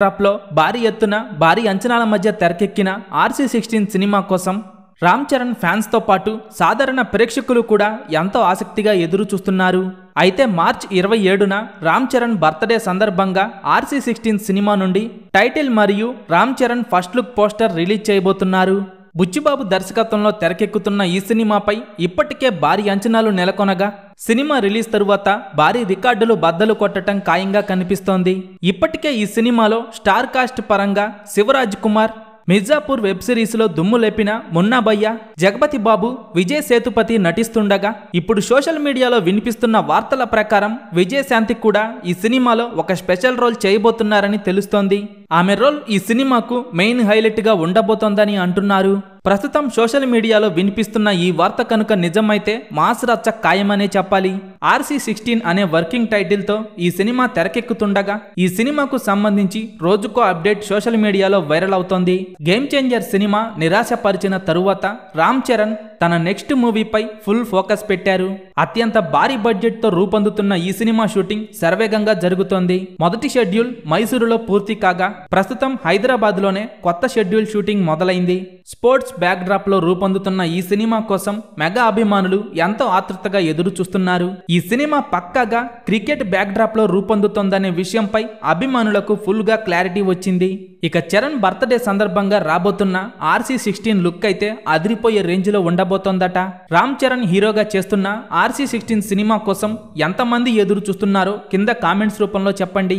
ట్రాప్లో భారీ ఎత్తున భారీ అంచనాల మధ్య తెరకెక్కిన RC16 సినిమా కోసం రామ్ చరణ్ ఫ్యాన్స్తో పాటు సాధారణ ప్రేక్షకులు కూడా ఎంతో ఆసక్తిగా ఎదురు చూస్తున్నారు. అయితే మార్చ్ 27న రామ్ చరణ్ బర్త్డే సందర్భంగా RC16 సినిమా నుండి టైటిల్ మరియు Ram Charan first look poster release చేయబోతున్నారు. బుచ్చిబాబు దర్శకత్వంలో తెరకెక్కుతున్న ఈ సినిమాపై ఇప్పటికే భారీ అంచనాలు నెలకొనగా సినిమా రిలీజ్ తరువాత భారీ రికార్డులు బద్దలు కొట్టడం ఖాయంగా కనిపిస్తోంది. ఇప్పటికే ఈ సినిమాలో స్టార్ కాస్ట్ పరంగా శివరాజ్ కుమార్, మిర్జాపూర్ వెబ్ సిరీస్లో దుమ్ము లేపిన మున్నాభయ్య, జగపతి బాబు, విజయ్ సేతుపతి నటిస్తుండగా ఇప్పుడు సోషల్ మీడియాలో వినిపిస్తున్న వార్తల ప్రకారం విజయశాంతి కూడా ఈ సినిమాలో ఒక స్పెషల్ రోల్ చేయబోతున్నారని తెలుస్తోంది. ఆమె రోల్ ఈ సినిమాకు మెయిన్ హైలైట్ గా ఉండబోతోందని అంటున్నారు. ప్రస్తుతం సోషల్ మీడియాలో వినిపిస్తున్న ఈ వార్త కనుక నిజమైతే మాస్ రచ్చ ఖాయమనే చెప్పాలి. RC16 అనే వర్కింగ్ టైటిల్ తో ఈ సినిమా తెరకెక్కుతుండగా ఈ సినిమాకు సంబంధించి రోజుకో అప్డేట్ సోషల్ మీడియాలో వైరల్ అవుతోంది. గేమ్ చేంజర్ సినిమా నిరాశపరిచిన తరువాత రామ్ చరణ్ తన నెక్స్ట్ మూవీపై ఫుల్ ఫోకస్ పెట్టారు. అత్యంత భారీ బడ్జెట్ తో రూపొందుతున్న ఈ సినిమా షూటింగ్ శరవేగంగా జరుగుతోంది. మొదటి షెడ్యూల్ మైసూరులో పూర్తి కాగా ప్రస్తుతం హైదరాబాద్ లోనే కొత్త షెడ్యూల్ షూటింగ్ మొదలైంది. స్పోర్ట్స్ బ్యాక్ డ్రాప్ లో రూపొందుతున్న ఈ సినిమా కోసం మెగా అభిమానులు ఎంతో ఆతృతగా ఎదురు చూస్తున్నారు. ఈ సినిమా పక్కాగా క్రికెట్ బ్యాక్ డ్రాప్ లో రూపొందుతోందనే విషయంపై అభిమానులకు ఫుల్ గా క్లారిటీ వచ్చింది. ఇక చరణ్ బర్త్డే సందర్భంగా రాబోతున్న RC16 లుక్ అయితే అదిరిపోయే రేంజ్ లో ఉండబోతోందట. రామ్ చరణ్ హీరోగా చేస్తున్న RC16 సినిమా కోసం ఎంతమంది ఎదురు చూస్తున్నారో కింద కామెంట్స్ రూపంలో చెప్పండి.